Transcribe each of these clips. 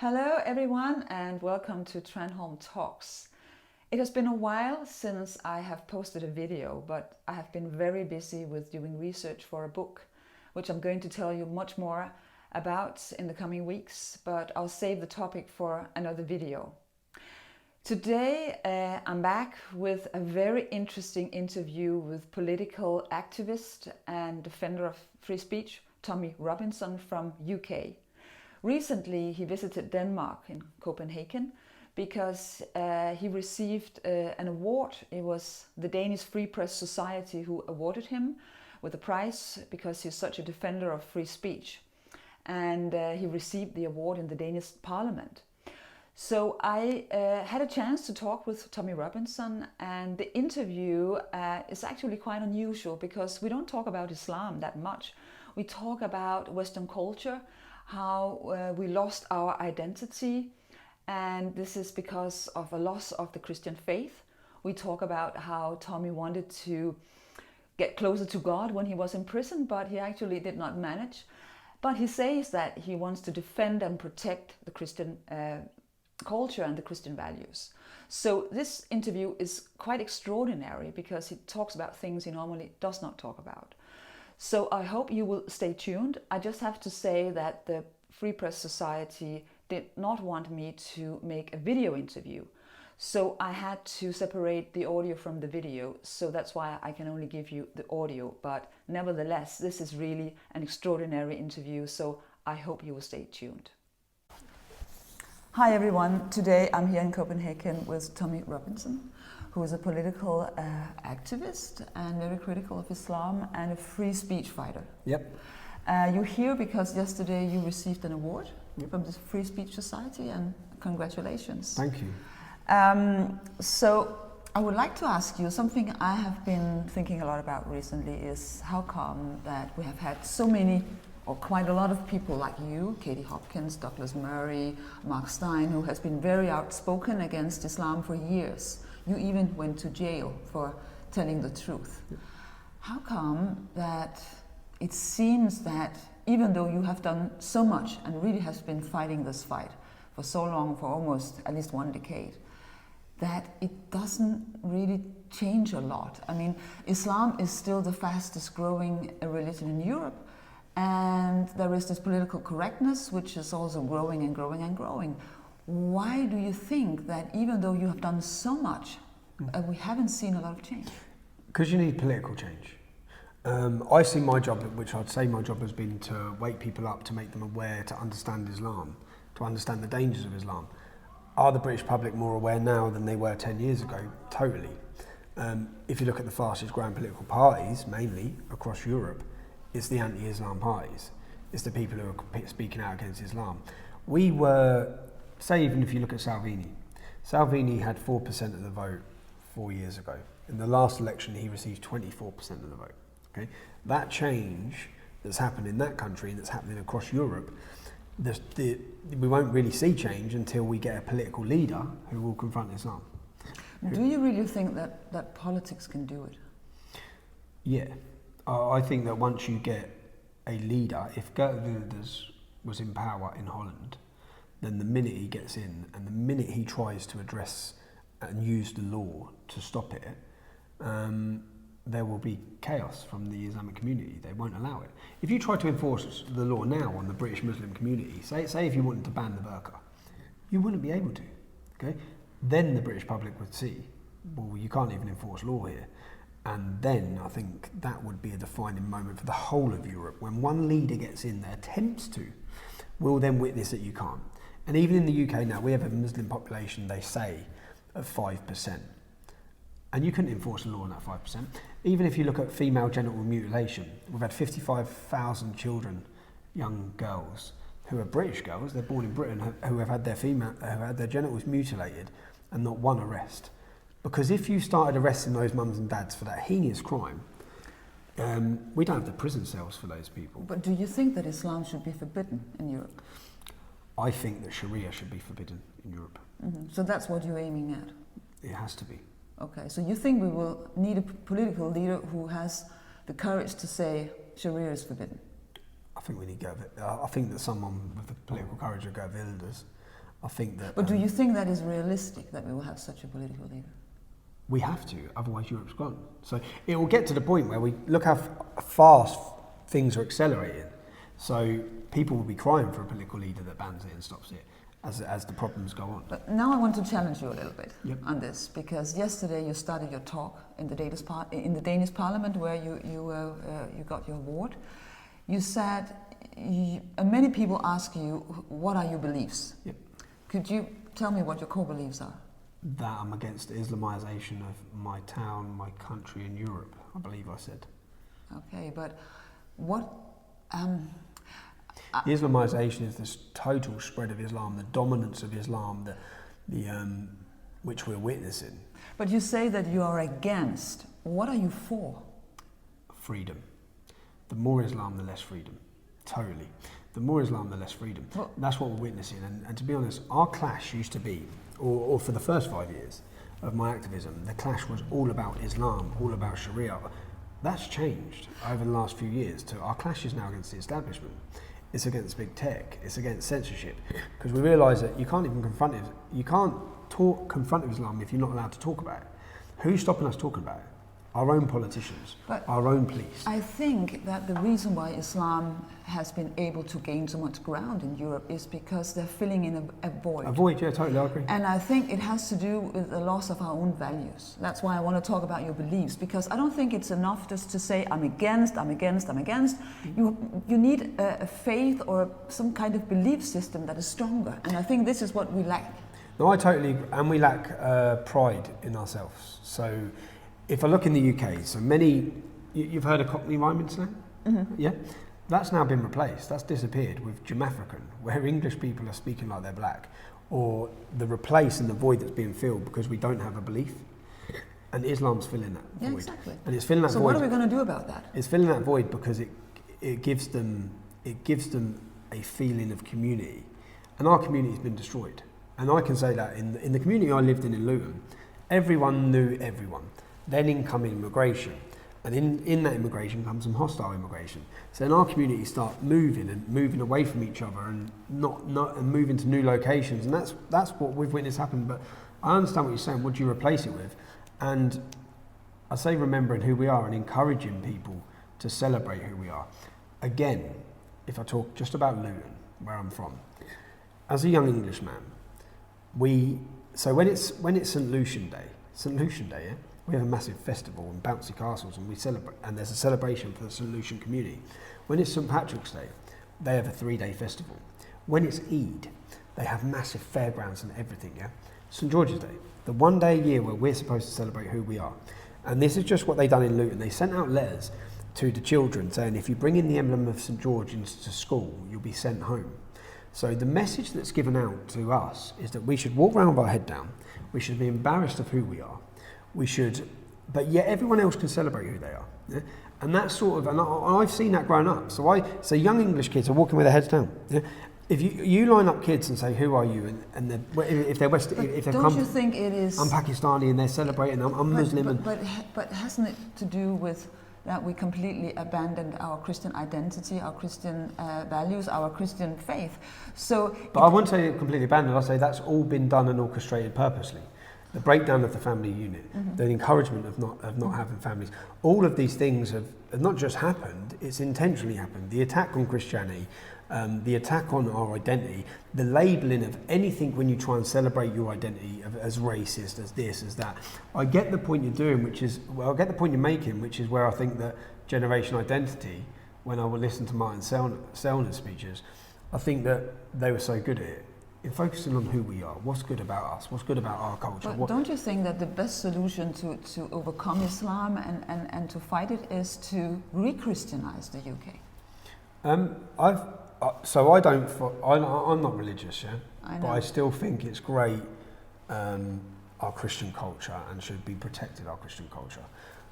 Hello everyone and welcome to Tranholm Talks. It has been a while since I have posted a video, but I have been very busy with doing research for a book, which I'm going to tell you much more about in the coming weeks, but I'll save the topic for another video. Today I'm back with a very interesting interview with political activist and defender of free speech, Tommy Robinson from UK. Recently, he visited Denmark in Copenhagen because he received an award. It was the Danish Free Press Society who awarded him with a prize because he's such a defender of free speech. And he received the award in the Danish parliament. So I had a chance to talk with Tommy Robinson, and the interview is actually quite unusual because we don't talk about Islam that much. We talk about Western culture, how we lost our identity, and this is because of a loss of the Christian faith. We talk about how Tommy wanted to get closer to God when he was in prison, but he actually did not manage. But he says that he wants to defend and protect the Christian culture and the Christian values. So this interview is quite extraordinary because he talks about things he normally does not talk about. So I hope you will stay tuned. I just have to say that the Free Press Society did not want me to make a video interview. So I had to separate the audio from the video. So that's why I can only give you the audio. But nevertheless, this is really an extraordinary interview. So I hope you will stay tuned. Hi everyone. Today I'm here in Copenhagen with Tommy Robinson, who is a political activist and very critical of Islam and a free speech fighter. Yep. You're here because yesterday you received an award from the Free Speech Society, and congratulations. Thank you. So I would like to ask you something I have been thinking a lot about recently is how come that we have had so many or quite a lot of people like you, Katie Hopkins, Douglas Murray, Mark Stein, who has been very outspoken against Islam for years. You even went to jail for telling the truth. Yeah. How come that it seems that even though you have done so much and really has been fighting this fight for so long, for almost at least 1 decade, that it doesn't really change a lot? I mean, Islam is still the fastest growing religion in Europe, and there is this political correctness which is also growing and growing and growing. Why do you think that even though you have done so much, we haven't seen a lot of change? Because you need political change. I see my job, which I'd say my job has been to wake people up, to make them aware, to understand Islam, to understand the dangers of Islam. Are the British public more aware now than they were 10 years ago? Totally. If you look at the fastest growing political parties, mainly across Europe, it's the anti-Islam parties. It's the people who are speaking out against Islam. We were, say even if you look at Salvini had 4% of the vote 4 years ago. In the last election, he received 24% of the vote. Okay, that change that's happened in that country and that's happening across Europe, we won't really see change until we get a political leader who will confront Islam. Do you really think that politics can do it? Yeah, I think that once you get a leader, if Geert Wilders was in power in Holland, then the minute he gets in and the minute he tries to address and use the law to stop it, there will be chaos from the Islamic community. They won't allow it. If you try to enforce the law now on the British Muslim community, say if you wanted to ban the burqa, you wouldn't be able to. Okay? Then the British public would see, well, you can't even enforce law here. And then I think that would be a defining moment for the whole of Europe. When one leader gets in there, attempts to, we'll then witness that you can't. And even in the UK now, we have a Muslim population, they say, of 5%. And you couldn't enforce the law on that 5%. Even if you look at female genital mutilation, we've had 55,000 children, young girls, who are British girls, they're born in Britain, who have had their genitals mutilated, and not one arrest. Because if you started arresting those mums and dads for that heinous crime, we don't have the prison cells for those people. But do you think that Islam should be forbidden in Europe? I think that Sharia should be forbidden in Europe. Mm-hmm. So that's what you're aiming at? It has to be. Okay, so you think we will need a political leader who has the courage to say Sharia is forbidden? I think we need I think that someone with the political courage of Geert Wilders I think that. But do you think that is realistic, that we will have such a political leader? We have to, otherwise Europe's gone. So it will get to the point where we look how fast things are accelerating. So people will be crying for a political leader that bans it and stops it as the problems go on. But now I want to challenge you a little bit Yep. on this, because yesterday you started your talk in the Danish Parliament, where you got your award. You said many people ask you, what are your beliefs? Yep. Could you tell me what your core beliefs are? That I'm against the Islamization of my town, my country, and Europe, I believe I said. Okay, but what? The Islamization is this total spread of Islam, the dominance of Islam, which we're witnessing. But you say that you are against. What are you for? Freedom. The more Islam, the less freedom. Totally. The more Islam, the less freedom. Well, that's what we're witnessing. And to be honest, our clash used to be, or for the first 5 years of my activism, the clash was all about Islam, all about Sharia. That's changed over the last few years to our clash is now against the establishment. It's against big tech. It's against censorship. Because we realise that you can't even confront it. You can't confront Islam if you're not allowed to talk about it. Who's stopping us talking about it? Our own politicians, but our own police. I think that the reason why Islam has been able to gain so much ground in Europe is because they're filling in a void. A void, yeah, totally, I agree. And I think it has to do with the loss of our own values. That's why I want to talk about your beliefs, because I don't think it's enough just to say, I'm against. You need a faith or some kind of belief system that is stronger. And I think this is what we lack. No, I totally agree. And we lack pride in ourselves. So if I look in the UK, so many, you've heard of Cockney rhyming slang? Mm-hmm. Yeah? That's now been replaced. That's disappeared with Jamafrican, where English people are speaking like they're black, or the replace and the void that's being filled because we don't have a belief. And Islam's filling that void. Yeah, exactly. And it's filling that void. So what are we going to do about that? It's filling that void because it gives them a feeling of community. And our community's been destroyed. And I can say that in the community I lived in Luton, everyone knew everyone. Then in come immigration, and in that immigration comes some hostile immigration. So in our community start moving away from each other and not moving to new locations, and that's what we've witnessed happen. But I understand what you're saying. What do you replace it with? And I say remembering who we are and encouraging people to celebrate who we are. Again, if I talk just about Luton, where I'm from, as a young Englishman, so when it's St. Lucian Day, yeah. We have a massive festival and bouncy castles, and we celebrate. And there's a celebration for the St. Lucian community. When it's St. Patrick's Day, they have a 3-day festival. When it's Eid, they have massive fairgrounds and everything. Yeah, St. George's Day, the one day a year where we're supposed to celebrate who we are. And this is just what they done in Luton. They sent out letters to the children saying, if you bring in the emblem of St. George into school, you'll be sent home. So the message that's given out to us is that we should walk around with our head down. We should be embarrassed of who we are. We should, but yet everyone else can celebrate who they are. Yeah? And that's sort of, and I've seen that growing up. So young English kids are walking with their heads down. Yeah? If you line up kids and say, who are you? And if they're West, if they don't come, you think it is? I'm Pakistani, and they're celebrating. I'm Muslim. But hasn't it to do with that we completely abandoned our Christian identity, our Christian values, our Christian faith? So, but I wouldn't say completely abandoned. I'll say that's all been done and orchestrated purposely. The breakdown of the family unit, mm-hmm. the encouragement of not having families. All of these things have not just happened, it's intentionally happened. The attack on Christianity, the attack on our identity, the labelling of anything when you try and celebrate your identity as racist, as this, as that. I get the point you're doing, I get the point you're making, which is where I think that generation identity, when I would listen to Martin Sellner's speeches, I think that they were so good at it. In focusing on who we are, what's good about us, what's good about our culture. But don't you think that the best solution to overcome Islam and to fight it is to re-Christianize the UK? I'm not religious, yeah, but I still think it's great, our Christian culture, and should be protected, our Christian culture.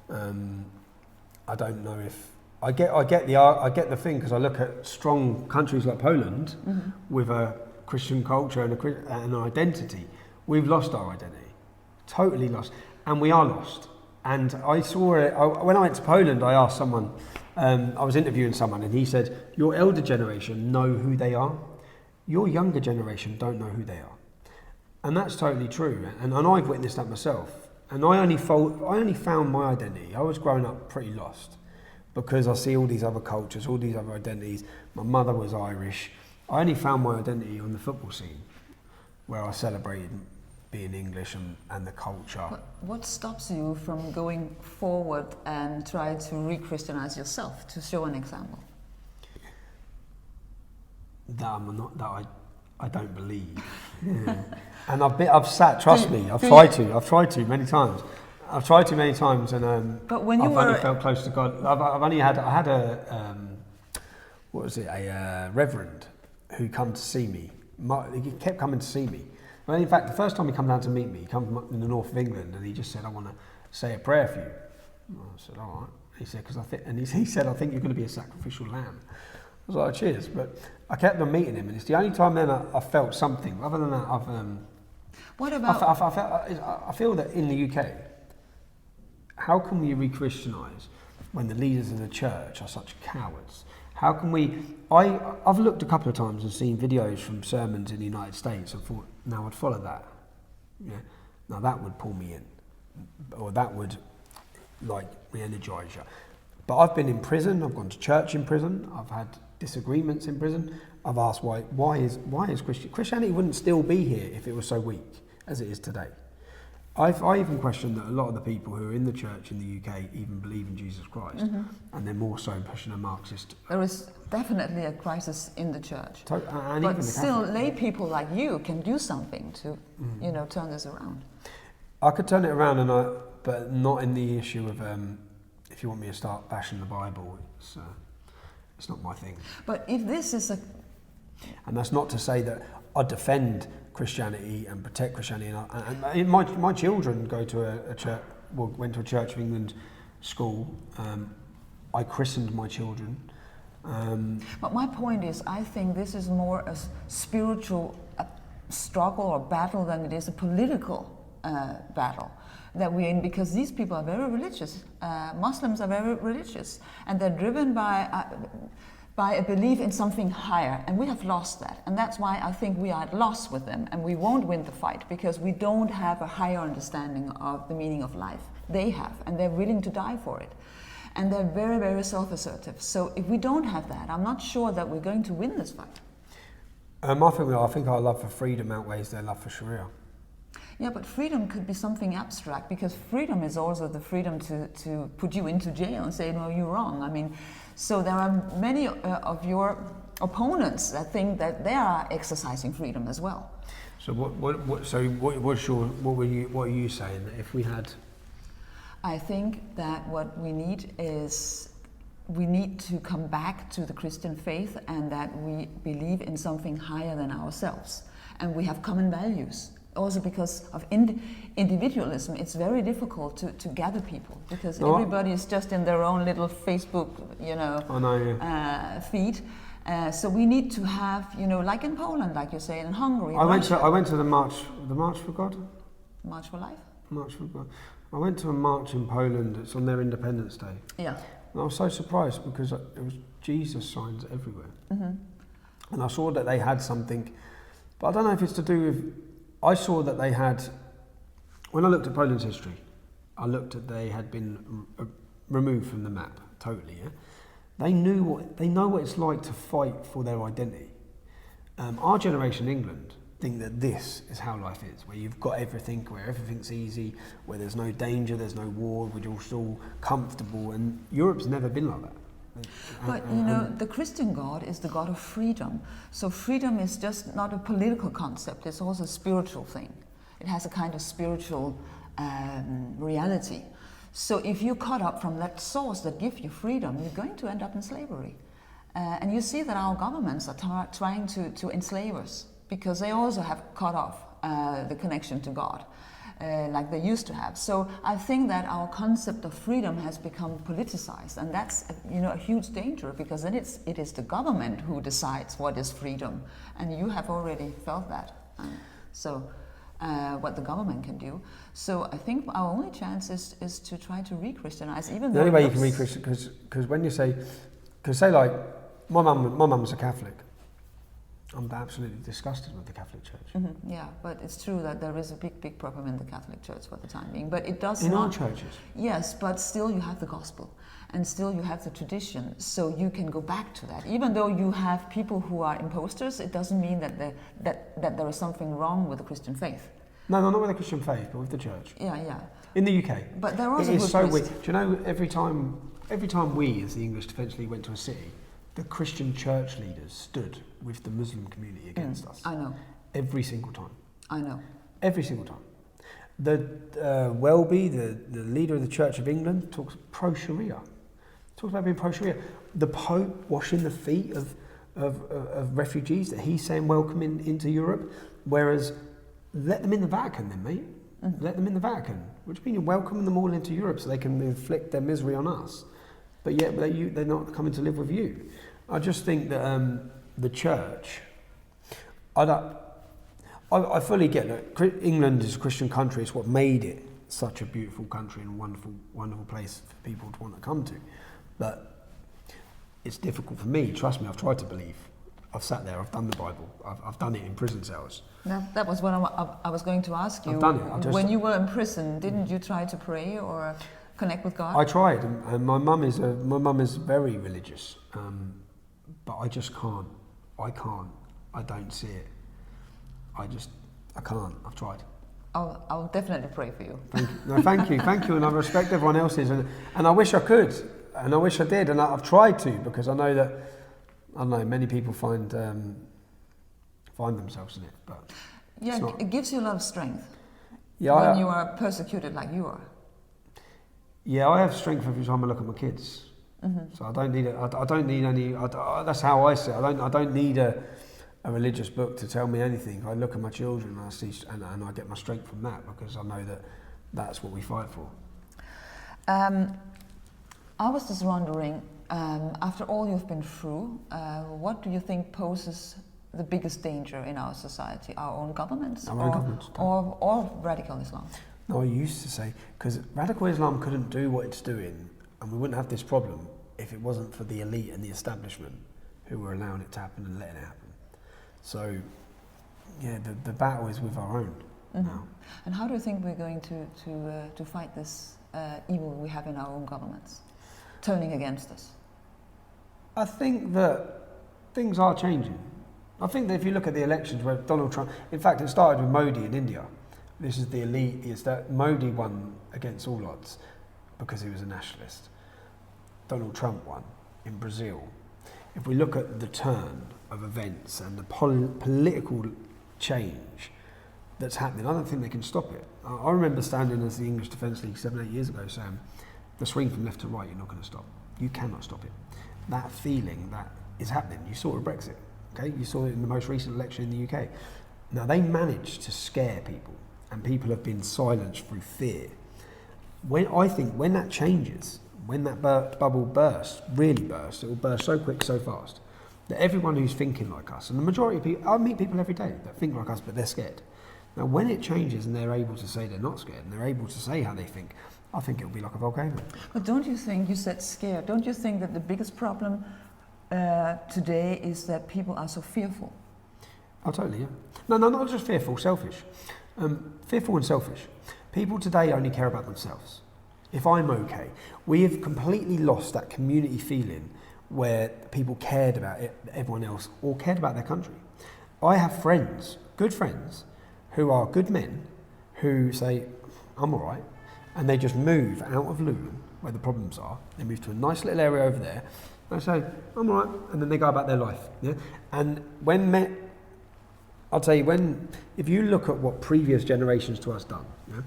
I don't know if I get the thing, because I look at strong countries like Poland, mm-hmm. with a Christian culture and an identity. We've lost our identity, totally lost, and we are lost. And I saw it when I went to Poland. I asked someone, I was interviewing someone, and he said, your elder generation know who they are, your younger generation don't know who they are. And that's totally true. And I've witnessed that myself. And I only found my identity. I was growing up pretty lost because I see all these other cultures, all these other identities. My mother was Irish. I only found my identity on the football scene, where I celebrated being English and the culture. What stops you from going forward and try to re-Christianize yourself, to show an example? That I don't believe. Yeah. And I've sat, trust me, I've tried to many times. I've tried to many times, and but when you I've only felt close to God. I had a reverend who come to see me. He kept coming to see me. Well, in fact, the first time he came down to meet me, he came from in the north of England, and he just said, "I want to say a prayer for you." And I said, "All right." He said, he said, "I think you're going to be a sacrificial lamb." I was like, "Cheers!" But I kept on meeting him, and it's the only time then I felt something. Other than that, what about? I feel that in the UK, how can we re-Christianise when the leaders of the church are such cowards? How can we? I've looked a couple of times and seen videos from sermons in the United States and thought, now I'd follow that. Yeah, now that would pull me in, or that would like re-energise you. But I've been in prison. I've gone to church in prison. I've had disagreements in prison. I've asked why is Christianity wouldn't still be here if it was so weak as it is today. I even question that a lot of the people who are in the church in the UK even believe in Jesus Christ, and they're more so pushing a Marxist. There is definitely a crisis in the church, and but even still, lay people like you can do something to, turn this around. I could turn it around, but not in the issue of if you want me to start bashing the Bible, it's not my thing. But if this is and that's not to say that I defend Christianity and protect Christianity, and my children go to a church. Well, went to a Church of England school. I christened my children. But my point is, I think this is more a spiritual struggle or battle than it is a political battle that we're in, because these people are very religious. Muslims are very religious, and they're driven by a belief in something higher, and we have lost that. And that's why I think we are at loss with them, and we won't win the fight, because we don't have a higher understanding of the meaning of life. They have, and they're willing to die for it. And they're very, very self-assertive. So if we don't have that, I'm not sure that we're going to win this fight. I think our love for freedom outweighs their love for Sharia. Yeah, but freedom could be something abstract, because freedom is also the freedom to put you into jail and say, no, you're wrong. I mean, so there are many of your opponents that think that they are exercising freedom as well. So what are you saying that if we had? I think that what we need is we need to come back to the Christian faith, and that we believe in something higher than ourselves, and we have common values. Also, because of individualism, it's very difficult to gather people, because everybody is just in their own little Facebook, feed. So we need to have, like in Poland, like you say, in Hungary. I went to the March for God. March for Life. March for God. I went to a march in Poland. It's on their Independence Day. Yeah. And I was so surprised because there was Jesus signs everywhere, and I saw that they had something, but I don't know if it's to do with. I saw that they had, when I looked at Poland's history, I looked at they had been removed from the map totally. Yeah? They know what it's like to fight for their identity. Our generation in England think that this is how life is, where you've got everything, where everything's easy, where there's no danger, there's no war, we're just all comfortable, and Europe's never been like that. But the Christian God is the God of freedom. So freedom is just not a political concept, it's also a spiritual thing. It has a kind of spiritual reality. So if you're cut up from that source that gives you freedom, you're going to end up in slavery. And you see that our governments are trying to enslave us, because they also have cut off the connection to God. Like they used to have. So I think that our concept of freedom has become politicized, and that's a huge danger, because then it is the government who decides what is freedom, and you have already felt that. What the government can do. So I think our only chance is to try to re-Christianize, even though the only way you can re-Christian, because when you say, like my mum's a Catholic, I'm absolutely disgusted with the Catholic Church. Mm-hmm. Yeah, but it's true that there is a big problem in the Catholic Church for the time being. But it does in not... all churches. Yes, but still you have the gospel. And still you have the tradition, so you can go back to that. Even though you have people who are imposters, it doesn't mean that there is something wrong with the Christian faith. No, not with the Christian faith, but with the church. Yeah. In the UK. But there was it a is good so priest. weird. Do you know, every time we, as the English Defence League, went to a city, the Christian church leaders stood with the Muslim community against us. I know. Every single time. I know. Every single time. The Welby, the leader of the Church of England, talks pro-Sharia. Talks about being pro-Sharia. The Pope washing the feet of refugees that he's saying welcome into Europe, whereas let them in the Vatican then, mate. Mm-hmm. Let them in the Vatican. What do you mean you're welcoming them all into Europe so they can inflict their misery on us? But yet they're not coming to live with you. I just think that the church, I fully get that England is a Christian country. It's what made it such a beautiful country and a wonderful, wonderful place for people to want to come to. But it's difficult for me. Trust me, I've tried to believe. I've sat there, I've done the Bible, I've done it in prison cells. That was what I was going to ask you. I've done it. When you were in prison, didn't you try to pray or connect with God? I tried, and my mum is very religious, but I just can't. I don't see it. I can't. I've tried. I'll definitely pray for you. Thank you, and I respect everyone else's, and I wish I could, and I wish I did, and I've tried to, because I know that, I don't know, many people find themselves in it, but yeah, it gives you a lot of strength. Yeah, when you are persecuted like you are. Yeah, I have strength every time I look at my kids. Mm-hmm. So I don't need I don't need any. That's how I see it. I don't need a religious book to tell me anything. I look at my children and I see, and I get my strength from that, because I know that that's what we fight for. I was just wondering, after all you've been through, what do you think poses the biggest danger in our society? Our own governments, or radical Islam? No, I used to say, because radical Islam couldn't do what it's doing, and we wouldn't have this problem if it wasn't for the elite and the establishment who were allowing it to happen and letting it happen. So, yeah, the battle is with our own now. And how do you think we're going to fight this evil we have in our own governments, turning against us? I think that things are changing. I think that if you look at the elections where Donald Trump, in fact, it started with Modi in India. This is the elite, is that Modi won against all odds because he was a nationalist. Donald Trump won in Brazil. If we look at the turn of events and the political change that's happening, I don't think they can stop it. I remember standing as the English Defence League 7-8 years ago saying, the swing from left to right, you're not going to stop. You cannot stop it. That feeling that is happening. You saw it with Brexit, okay? You saw it in the most recent election in the UK. Now, they managed to scare people, and people have been silenced through fear. I think when that changes, when that bubble bursts, really bursts, it will burst so quick, so fast, that everyone who's thinking like us, and the majority of people, I meet people every day that think like us, but they're scared. Now, when it changes and they're able to say they're not scared, and they're able to say how they think, I think it'll be like a volcano. But don't you think, you said scared, don't you think that the biggest problem today is that people are so fearful? Oh, totally, yeah. No, not just fearful, selfish. Fearful and selfish. People today only care about themselves. If I'm okay, we have completely lost that community feeling where people cared about everyone else or cared about their country. I have friends, good friends, who are good men, who say, I'm all right, and they just move out of Luton, where the problems are. They move to a nice little area over there, and they say, I'm all right, and then they go about their life. Yeah? And I'll tell you, if you look at what previous generations to us done, yeah,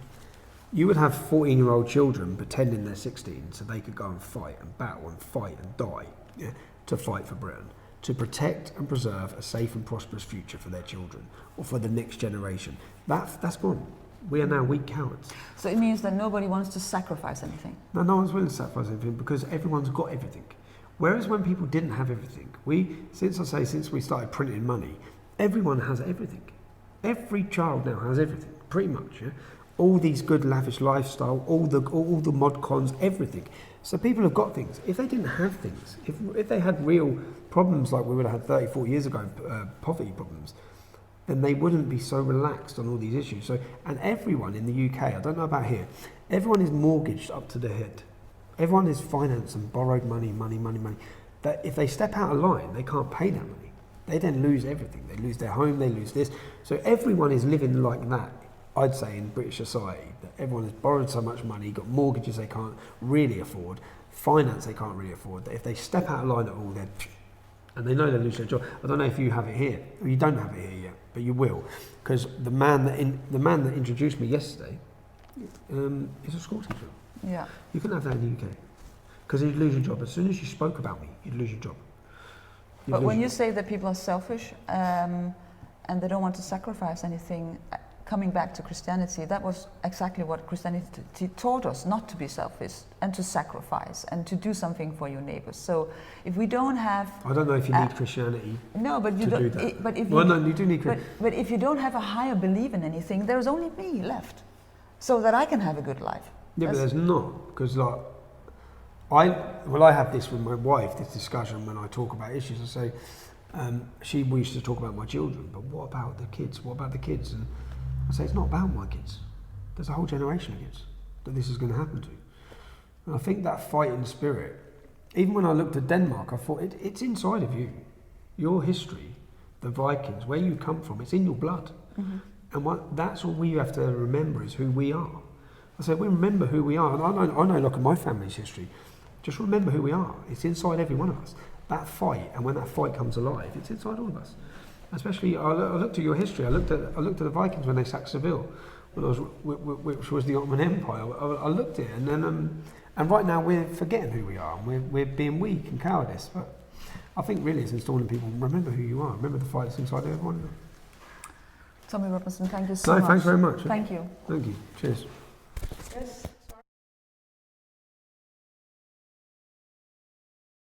you would have 14-year-old children pretending they're 16 so they could go and fight and battle and fight and die, yeah, to fight for Britain, to protect and preserve a safe and prosperous future for their children or for the next generation. That's gone. We are now weak cowards. So it means that nobody wants to sacrifice anything? No one's willing to sacrifice anything because everyone's got everything. Whereas when people didn't have everything, since we started printing money, everyone has everything. Every child now has everything, pretty much, yeah? all these good lavish lifestyle, all the mod cons, everything. So people have got things. If they didn't have things, if they had real problems like we would have had 30, 40 years ago, poverty problems, then they wouldn't be so relaxed on all these issues. So, and everyone in the UK, I don't know about here, everyone is mortgaged up to their head. Everyone is financed and borrowed money. That if they step out of line, they can't pay that money. They then lose everything. They lose their home, they lose this. So everyone is living like that, I'd say, in British society. That everyone has borrowed so much money, got mortgages they can't really afford, finance they can't really afford, that if they step out of line at all, and they know they lose their job. I don't know if you have it here, or you don't have it here yet, but you will. Because the man that introduced me yesterday is a school teacher. Yeah. You couldn't have that in the UK. Because you'd lose your job. As soon as you spoke about me, you'd lose your job. But when you say that people are selfish and they don't want to sacrifice anything, coming back to Christianity, that was exactly what Christianity taught us, not to be selfish and to sacrifice and to do something for your neighbors. So if we don't have... I don't know if you need Christianity you to do that. But if you do need Christianity. But if you don't have a higher belief in anything, there's only me left, so that I can have a good life. Yeah, but there's not, because like, I have this with my wife, this discussion when I talk about issues. I say, we used to talk about my children, but what about the kids? What about the kids? And I say, it's not about my kids. There's a whole generation of kids that this is going to happen to. And I think that fighting spirit, even when I looked at Denmark, I thought, it's inside of you. Your history, the Vikings, where you come from, it's in your blood. Mm-hmm. And that's all we have to remember is who we are. I said, we remember who we are. And I know, look at my family's history. Just remember who we are. It's inside every one of us. That fight, and when that fight comes alive, it's inside all of us. Especially, I looked at your history. I looked at the Vikings when they sacked Seville, which was the Ottoman Empire. I looked at it, and then, and right now we're forgetting who we are, and we're being weak and cowardice. But I think really it's installing people. Remember who you are. Remember the fight that's inside everyone. Tommy Robinson, thank you so much. Thanks very much. Thank you. Thank you. Cheers.